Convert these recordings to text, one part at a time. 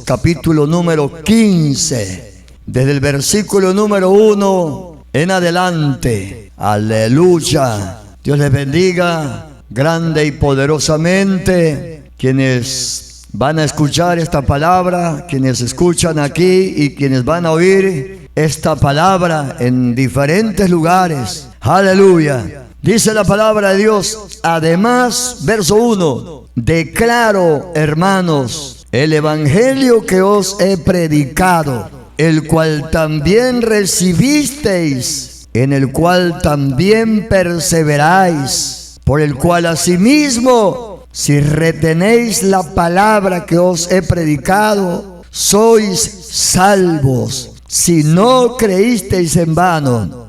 Capítulo número 15, desde el versículo número 1 en adelante. Aleluya. Dios les bendiga grande y poderosamente. Quienes van a escuchar esta palabra, quienes escuchan aquí y quienes van a oír esta palabra en diferentes lugares. Aleluya. Dice la palabra de Dios. Además, verso 1, declaro, hermanos, el evangelio que os he predicado, el cual también recibisteis, en el cual también perseveráis, por el cual asimismo, si retenéis la palabra que os he predicado, sois salvos, si no creísteis en vano.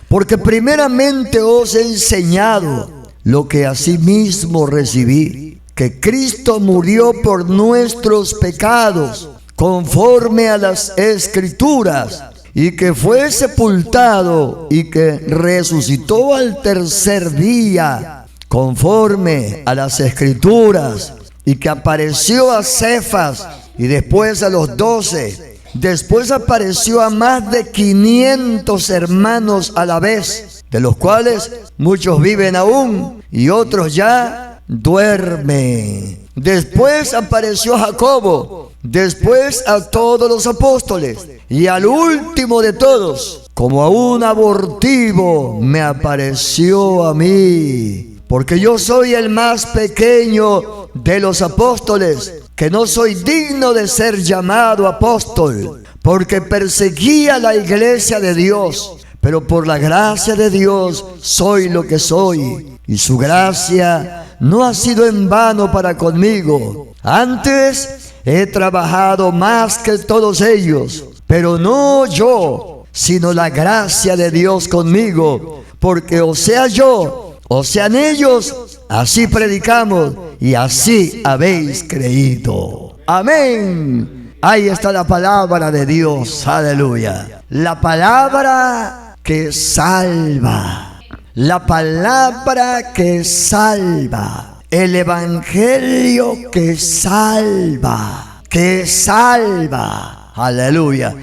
Porque primeramente os he enseñado lo que asimismo recibí, que Cristo murió por nuestros pecados, conforme a las Escrituras, y que fue sepultado y que resucitó al tercer día, conforme a las Escrituras, y que apareció a Cefas y después a los 12. Después apareció a más de 500 hermanos a la vez, de los cuales muchos viven aún y otros ya duermen. Después apareció a Jacobo, después a todos los apóstoles, y al último de todos, como a un abortivo, me apareció a mí, porque yo soy el más pequeño de los apóstoles, que no soy digno de ser llamado apóstol, porque perseguía la iglesia de Dios, pero por la gracia de Dios soy lo que soy, y su gracia no ha sido en vano para conmigo. Antes he trabajado más que todos ellos, pero no yo, sino la gracia de Dios conmigo, porque o sea yo, o sean ellos, así predicamos y así habéis creído. Amén. Ahí está la palabra de Dios. Aleluya. La palabra que salva. La palabra que salva. El evangelio que salva. Que salva. Aleluya.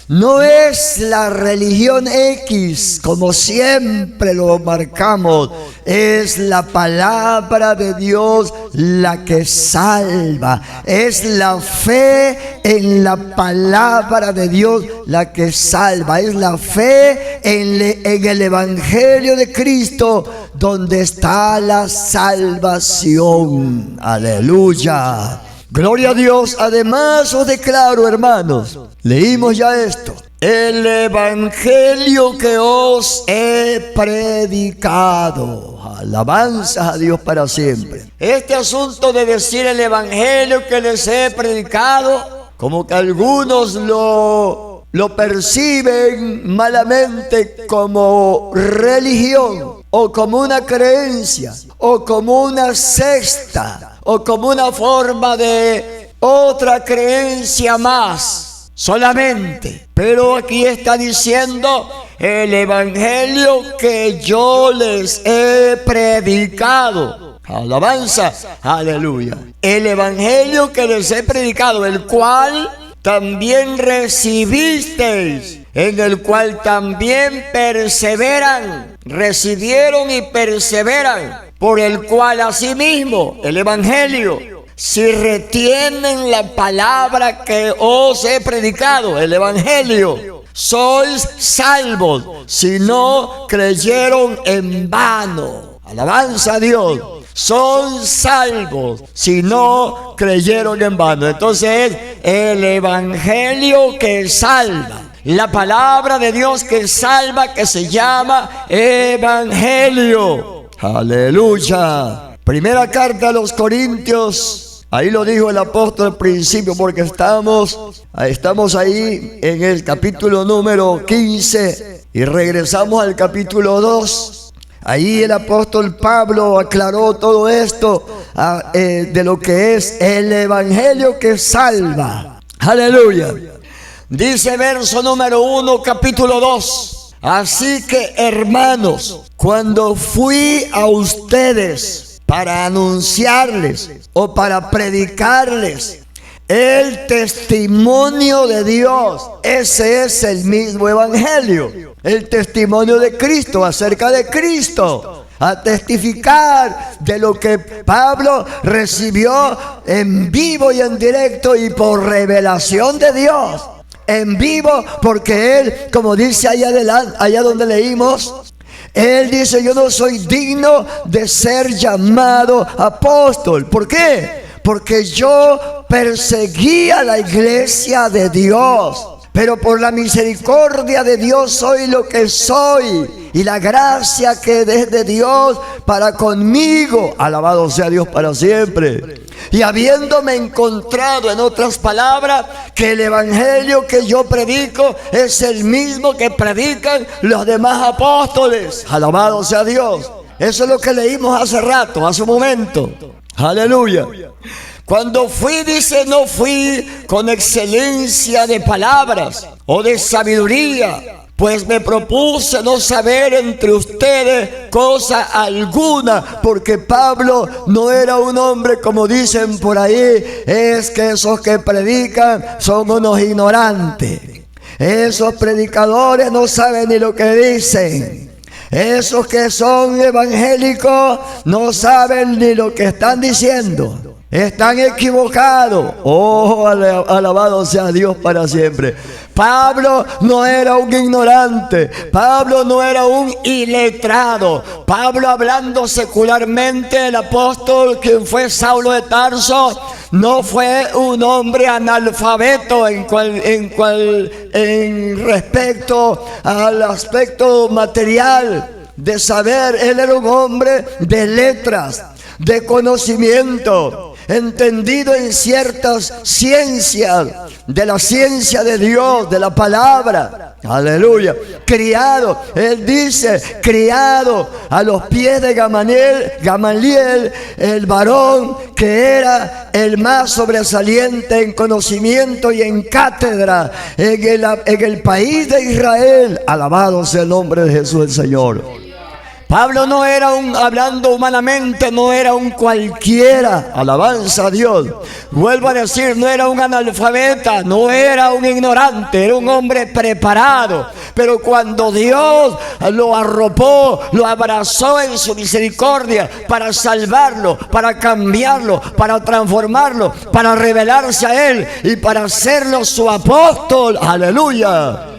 No es la religión X, como siempre lo marcamos. Es la palabra de Dios la que salva. Es la fe en la palabra de Dios la que salva. Es la fe en el evangelio de Cristo donde está la salvación. Aleluya. Gloria a Dios. Además os declaro, hermanos, leímos ya esto, el evangelio que os he predicado. Alabanza a Dios para siempre. Este asunto de decir el evangelio que les he predicado, como que algunos lo perciben malamente como religión, o como una creencia, o como una secta, o como una forma de otra creencia más, solamente. Pero aquí está diciendo el evangelio que yo les he predicado. Alabanza, aleluya. El evangelio que les he predicado, el cual también recibisteis, en el cual también perseveran, recibieron y perseveran, por el cual asimismo, el evangelio, si retienen la palabra que os he predicado, el evangelio, sois salvos, si no creyeron en vano. Alabanza a Dios. Son salvos si no creyeron en vano. Entonces, el evangelio que salva, la palabra de Dios que salva, que se llama evangelio. Aleluya. Primera carta a los Corintios. Ahí lo dijo el apóstol al principio, porque estamos ahí en el capítulo número 15 y regresamos al capítulo 2. Ahí el apóstol Pablo aclaró todo esto de lo que es el evangelio que salva. Aleluya. Dice verso número 1, capítulo 2. Así que, hermanos, cuando fui a ustedes para anunciarles o para predicarles El testimonio de Dios, ese es el mismo evangelio. El testimonio de Cristo acerca de Cristo. A testificar de lo que Pablo recibió en vivo y en directo y por revelación de Dios. En vivo porque él, como dice allá adelante, allá donde leímos, él dice: yo no soy digno de ser llamado apóstol. ¿Por qué? Porque yo perseguía la iglesia de Dios, pero por la misericordia de Dios soy lo que soy, y la gracia que es de Dios para conmigo, alabado sea Dios para siempre. Y habiéndome encontrado, en otras palabras, que el evangelio que yo predico es el mismo que predican los demás apóstoles, alabado sea Dios. Eso es lo que leímos hace rato, hace un momento. Aleluya. Cuando fui, dice, no fui con excelencia de palabras o de sabiduría, pues me propuse no saber entre ustedes cosa alguna, porque Pablo no era un hombre, como dicen por ahí, es que esos que predican son unos ignorantes. Esos predicadores no saben ni lo que dicen. Esos que son evangélicos no saben ni lo que están diciendo. Están equivocados. Oh, alabado sea Dios para siempre. Pablo no era un ignorante. Pablo no era un iletrado. Pablo, hablando secularmente, el apóstol, quien fue Saulo de Tarso, no fue un hombre analfabeto en respecto al aspecto material de saber. Él era un hombre de letras, de conocimiento, entendido en ciertas ciencias, de la ciencia de Dios, de la palabra. Aleluya. Criado, él dice, criado a los pies de Gamaliel, el varón que era el más sobresaliente en conocimiento y en cátedra en el país de Israel. Alabado sea el nombre de Jesús el Señor. Pablo no era hablando humanamente, no era un cualquiera, alabanza a Dios. Vuelvo a decir, no era un analfabeta, no era un ignorante, era un hombre preparado. Pero cuando Dios lo arropó, lo abrazó en su misericordia para salvarlo, para cambiarlo, para transformarlo, para revelarse a él y para hacerlo su apóstol, aleluya.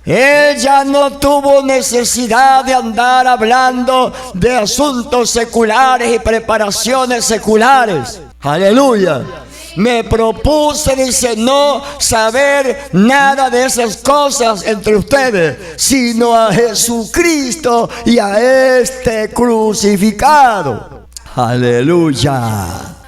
Él ya no tuvo necesidad de andar hablando de asuntos seculares y preparaciones seculares. Aleluya. Me propuse, dice, no saber nada de esas cosas entre ustedes, sino a Jesucristo y a este crucificado. Aleluya.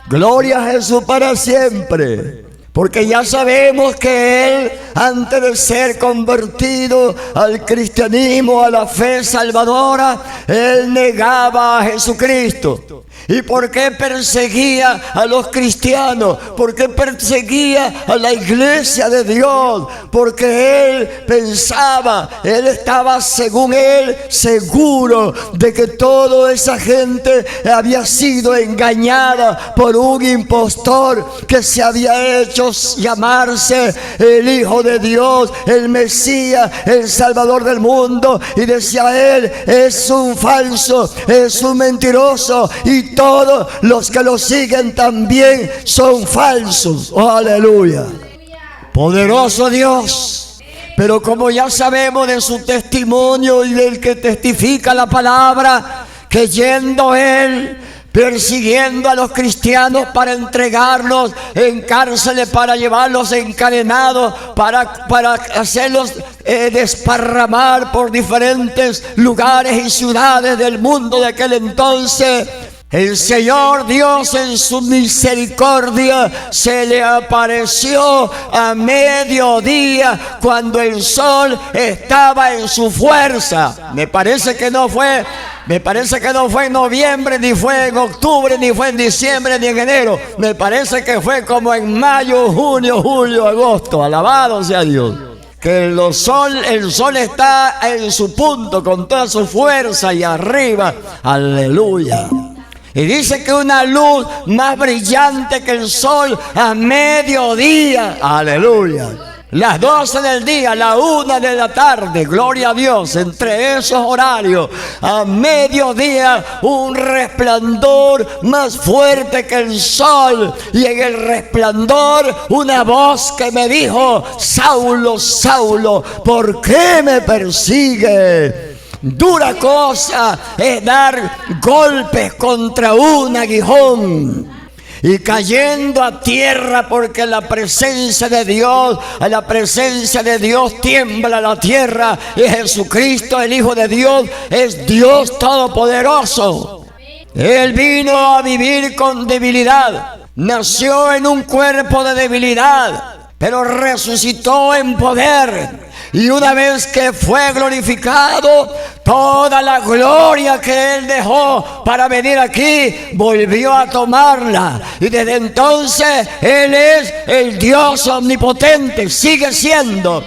Gloria a Jesús para siempre. Porque ya sabemos que él, antes de ser convertido al cristianismo, a la fe salvadora, él negaba a Jesucristo. ¿Y por qué perseguía a los cristianos? ¿Por qué perseguía a la iglesia de Dios? Porque él pensaba, él estaba, según él, seguro de que toda esa gente había sido engañada por un impostor que se había hecho llamarse el Hijo de Dios, el Mesías, el Salvador del mundo. Y decía él, es un falso, es un mentiroso, y todos los que lo siguen también son falsos. Oh, aleluya. Poderoso Dios. Pero como ya sabemos de su testimonio y del que testifica la palabra, que yendo él persiguiendo a los cristianos para entregarlos en cárceles, para llevarlos encadenados, para hacerlos desparramar por diferentes lugares y ciudades del mundo de aquel entonces, el Señor Dios en su misericordia se le apareció a mediodía cuando el sol estaba en su fuerza. Me parece que no fue en noviembre, ni fue en octubre, ni fue en diciembre, ni en enero. Me parece que fue como en mayo, junio, julio, agosto. Alabado sea Dios. Que el sol está en su punto con toda su fuerza y arriba. Aleluya. Y dice que una luz más brillante que el sol a mediodía. Aleluya. Las 12 del día, la 1 de la tarde, gloria a Dios, entre esos horarios, a mediodía, un resplandor más fuerte que el sol. Y en el resplandor, una voz que me dijo: Saulo, Saulo, ¿por qué me persigue? Dura cosa es dar golpes contra un aguijón. Y cayendo a tierra, porque la presencia de Dios, a la presencia de Dios tiembla la tierra. Y Jesucristo, el Hijo de Dios, es Dios todopoderoso. Él vino a vivir con debilidad. Nació en un cuerpo de debilidad, pero resucitó en poder. Y una vez que fue glorificado, toda la gloria que Él dejó para venir aquí, volvió a tomarla. Y desde entonces Él es el Dios omnipotente. Sigue siendo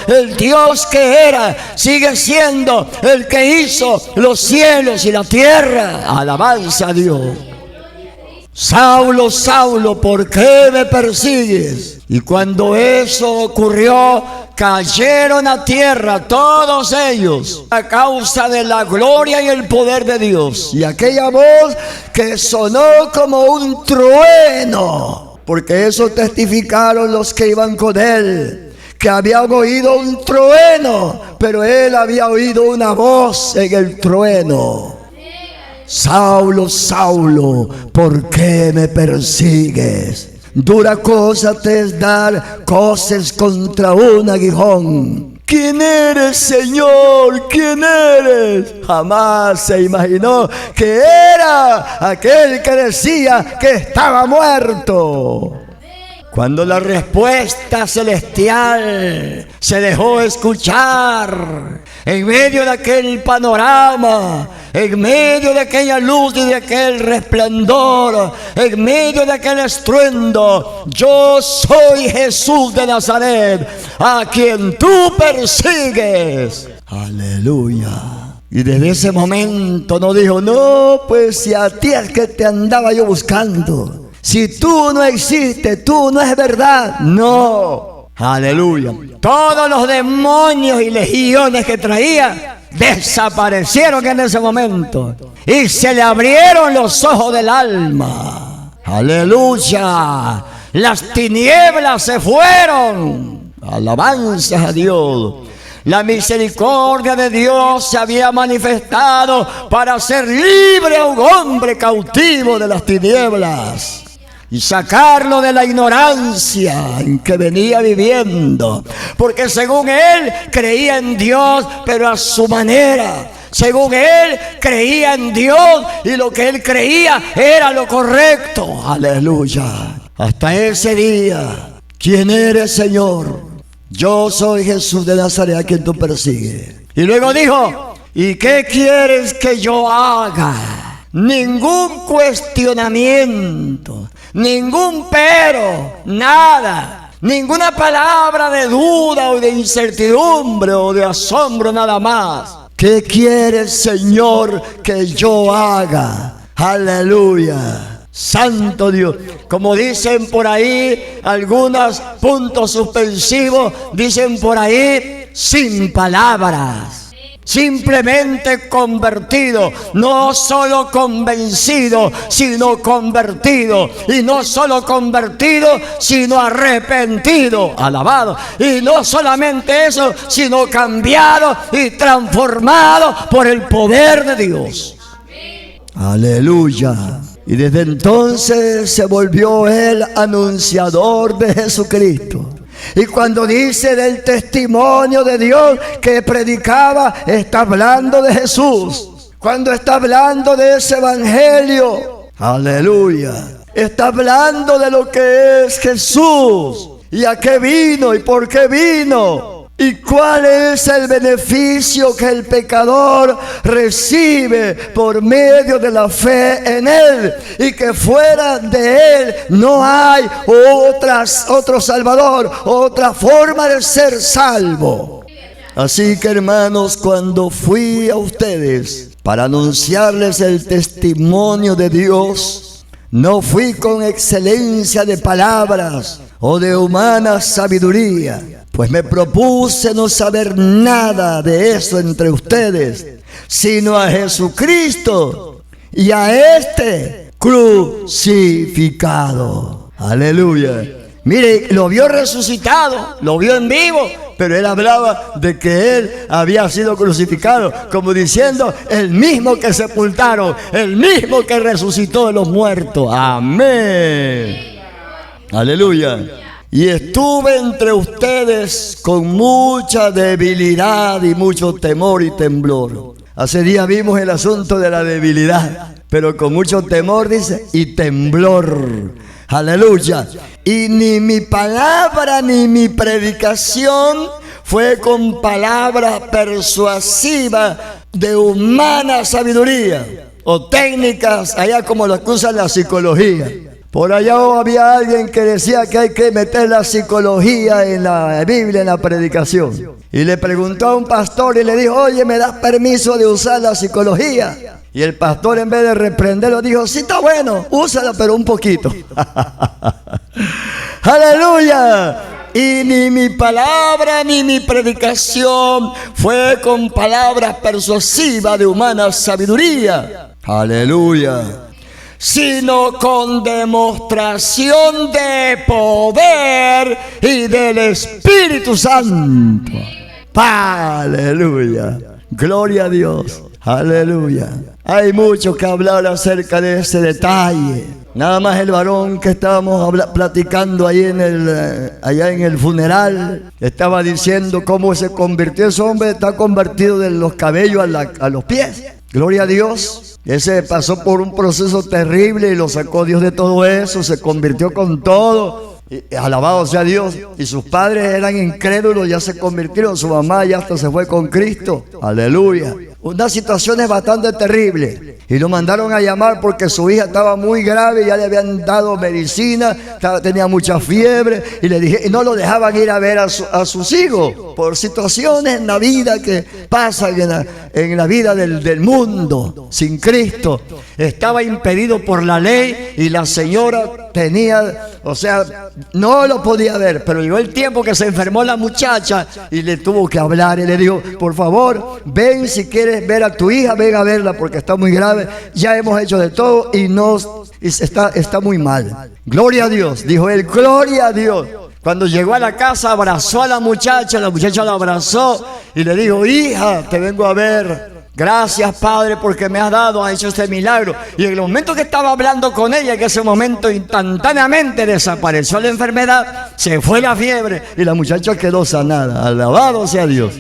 el Dios que era. Sigue siendo el que hizo los cielos y la tierra. Alabanza a Dios. Saulo, Saulo, ¿por qué me persigues? Y cuando eso ocurrió, cayeron a tierra todos ellos a causa de la gloria y el poder de Dios. Y aquella voz que sonó como un trueno, porque eso testificaron los que iban con él, que habían oído un trueno, pero él había oído una voz en el trueno. Saulo, Saulo, ¿por qué me persigues? Dura cosa te es dar coces contra un aguijón. ¿Quién eres, Señor? ¿Quién eres? Jamás se imaginó que era aquel que decía que estaba muerto. Cuando la respuesta celestial se dejó escuchar en medio de aquel panorama, en medio de aquella luz y de aquel resplandor, en medio de aquel estruendo: yo soy Jesús de Nazaret, a quien tú persigues. Aleluya. Y desde ese momento no dijo: no, pues si a ti es que te andaba yo buscando. Si tú no existes, tú no es verdad. No. Aleluya. Todos los demonios y legiones que traía desaparecieron en ese momento. Y se le abrieron los ojos del alma. Aleluya. Las tinieblas se fueron. Alabanzas a Dios. La misericordia de Dios se había manifestado para hacer libre a un hombre cautivo de las tinieblas y sacarlo de la ignorancia en que venía viviendo. Porque según él creía en Dios, pero a su manera. Según él creía en Dios y lo que él creía era lo correcto. Aleluya. Hasta ese día, ¿quién eres, Señor? Yo soy Jesús de Nazaret, a quien tú persigues. Y luego dijo: ¿y qué quieres que yo haga? Ningún cuestionamiento, ningún pero, nada. Ninguna palabra de duda o de incertidumbre o de asombro, nada más. ¿Qué quieres, Señor, que yo haga? Aleluya. Santo Dios. Como dicen por ahí algunos puntos suspensivos, dicen por ahí: sin palabras. Simplemente convertido, no solo convencido, sino convertido. Y no solo convertido, sino arrepentido. Alabado. Y no solamente eso, sino cambiado y transformado por el poder de Dios. Aleluya. Y desde entonces se volvió él anunciador de Jesucristo. Y cuando dice del testimonio de Dios que predicaba, está hablando de Jesús. Cuando está hablando de ese evangelio, aleluya, está hablando de lo que es Jesús. ¿Y a qué vino? ¿Y por qué vino? ¿Y cuál es el beneficio que el pecador recibe por medio de la fe en Él? Y que fuera de Él no hay otro Salvador, otra forma de ser salvo. Así que, hermanos, cuando fui a ustedes para anunciarles el testimonio de Dios. No fui con excelencia de palabras o de humana sabiduría, pues me propuse no saber nada de eso entre ustedes, sino a Jesucristo y a este crucificado. Aleluya. Mire, lo vio resucitado, lo vio en vivo, pero él hablaba de que él había sido crucificado, como diciendo, el mismo que sepultaron, el mismo que resucitó de los muertos. Amén. Aleluya. Y estuve entre ustedes con mucha debilidad y mucho temor y temblor. Hace días vimos el asunto de la debilidad, pero con mucho temor, dice, y temblor. Aleluya. Y ni mi palabra ni mi predicación fue con palabras persuasivas de humana sabiduría o técnicas allá como lo que usan la psicología. Por allá había alguien que decía que hay que meter la psicología en la Biblia, en la predicación. Y le preguntó a un pastor y le dijo, oye, ¿me das permiso de usar la psicología? Y el pastor, en vez de reprenderlo, dijo, sí, está bueno, úsala, pero un poquito. ¡Aleluya! Y ni mi palabra ni mi predicación fue con palabras persuasivas de humana sabiduría. ¡Aleluya! Sino con demostración de poder y del Espíritu Santo. ¡Aleluya! Gloria a Dios. ¡Aleluya! Hay mucho que hablar acerca de ese detalle. Nada más el varón que estábamos platicando ahí allá en el funeral estaba diciendo cómo se convirtió ese hombre. Está convertido de los cabellos a los pies. Gloria a Dios. Ese pasó por un proceso terrible y lo sacó Dios de todo eso. Se convirtió con todo. Alabado sea Dios. Y sus padres eran incrédulos, ya se convirtieron. Su mamá ya hasta se fue con Cristo. Aleluya. Unas situaciones bastante terribles. Y lo mandaron a llamar porque su hija estaba muy grave. Ya le habían dado medicina, tenía mucha fiebre. Y no lo dejaban ir a ver a sus hijos. Por situaciones en la vida que pasan en la vida del mundo sin Cristo. Estaba impedido por la ley y la señora tenía, no lo podía ver. Pero llegó el tiempo que se enfermó la muchacha y le tuvo que hablar. Y le dijo, por favor, ven, si quieres ver a tu hija, ven a verla porque está muy grave. Ya hemos hecho de todo y está muy mal. Gloria a Dios, dijo él, gloria a Dios. Cuando llegó a la casa, abrazó a la muchacha la abrazó y le dijo, hija, te vengo a ver. Gracias, Padre, porque me has hecho este milagro. Y en el momento que estaba hablando con ella, en ese momento instantáneamente desapareció la enfermedad, se fue la fiebre y la muchacha quedó sanada. Alabado sea Dios.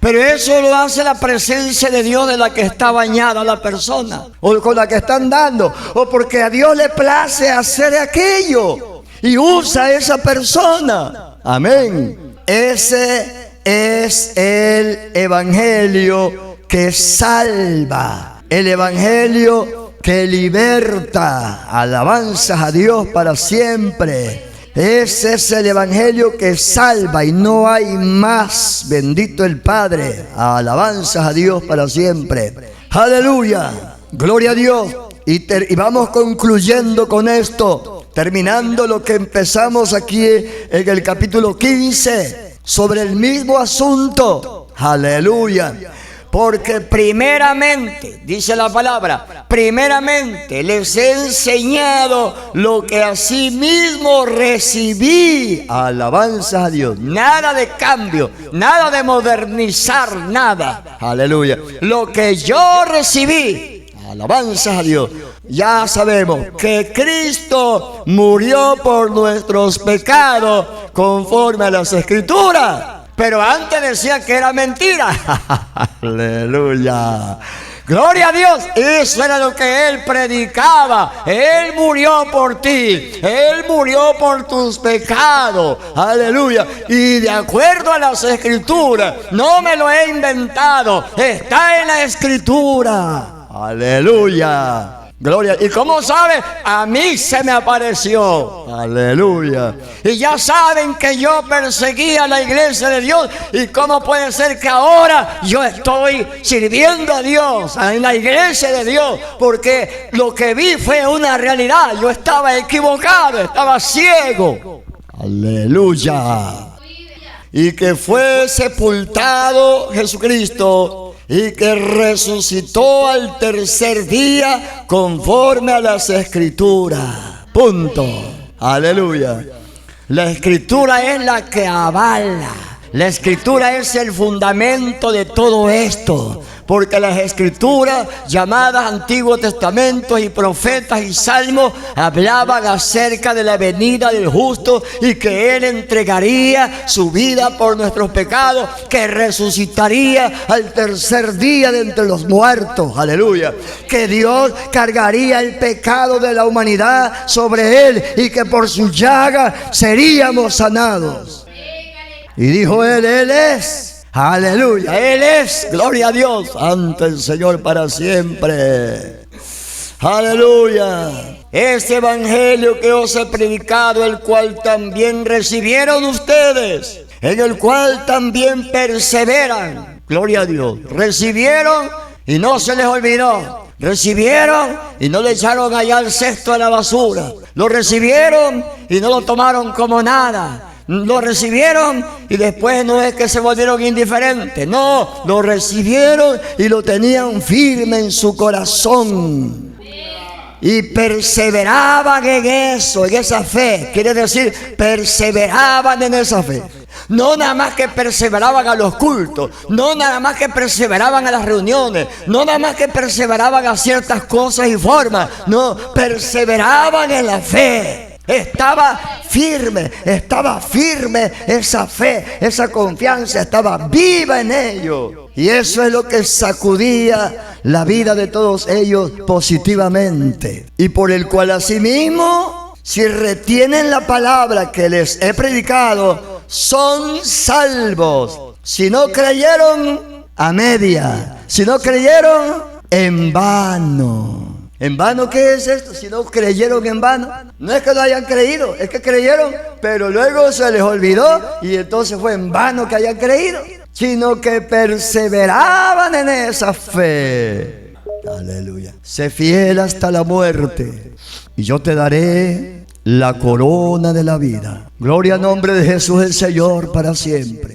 Pero eso lo hace la presencia de Dios de la que está bañada la persona, o con la que están dando, o porque a Dios le place hacer aquello y usa a esa persona. Amén. Ese es el evangelio que salva, el evangelio que liberta. Alabanzas a Dios para siempre. Ese es el evangelio que salva y no hay más. Bendito el Padre. Alabanzas a Dios para siempre. Aleluya. Gloria a Dios. Y vamos concluyendo con esto, terminando lo que empezamos aquí en el capítulo 15 sobre el mismo asunto. Aleluya. Porque primeramente, dice la palabra, primeramente les he enseñado lo que asimismo recibí. Alabanza a Dios. Nada de cambio, nada de modernizar, nada. Aleluya. Lo que yo recibí. Alabanza a Dios. Ya sabemos que Cristo murió por nuestros pecados conforme a las Escrituras. Pero antes decía que era mentira. Aleluya. Gloria a Dios. Eso era lo que él predicaba. Él murió por ti. Él murió por tus pecados. Aleluya. Y de acuerdo a las Escrituras, no me lo he inventado. Está en la Escritura. Aleluya. Gloria. ¿Y cómo sabe? A mí se me apareció. Aleluya. Y ya saben que yo perseguía a la iglesia de Dios. ¿Y cómo puede ser que ahora yo estoy sirviendo a Dios, en la iglesia de Dios? Porque lo que vi fue una realidad. Yo estaba equivocado, estaba ciego. Aleluya. Y que fue sepultado Jesucristo y que resucitó al tercer día conforme a las Escrituras. Punto. Aleluya. La Escritura es la que avala. La Escritura es el fundamento de todo esto. Porque las Escrituras, llamadas Antiguo Testamento y profetas y salmos, hablaban acerca de la venida del justo y que Él entregaría su vida por nuestros pecados, que resucitaría al tercer día de entre los muertos. Aleluya. Que Dios cargaría el pecado de la humanidad sobre Él y que por su llaga seríamos sanados. Y dijo Él es. Aleluya, Él es, gloria a Dios, ante el Señor para siempre. Aleluya. Este evangelio que os he predicado, el cual también recibieron ustedes, en el cual también perseveran. Gloria a Dios. Recibieron y no se les olvidó. Recibieron y no le echaron allá al cesto a la basura. Lo recibieron y no lo tomaron como nada. Lo recibieron y después no es que se volvieron indiferentes. No, lo recibieron y lo tenían firme en su corazón. Y perseveraban en eso, en esa fe. Quiere decir, perseveraban en esa fe. No nada más que perseveraban a los cultos, no nada más que perseveraban a las reuniones, no nada más que perseveraban a ciertas cosas y formas. No, perseveraban en la fe. Estaba firme esa fe, esa confianza, estaba viva en ellos. Y eso es lo que sacudía la vida de todos ellos positivamente. Y por el cual asimismo, si retienen la palabra que les he predicado, son salvos. Si no creyeron, a media. Si no creyeron, en vano. ¿En vano qué es esto? Si no creyeron en vano. No es que no hayan creído, es que creyeron, pero luego se les olvidó y entonces fue en vano que hayan creído. Sino que perseveraban en esa fe. Aleluya. Sé fiel hasta la muerte y yo te daré la corona de la vida. Gloria al nombre de Jesús el Señor para siempre.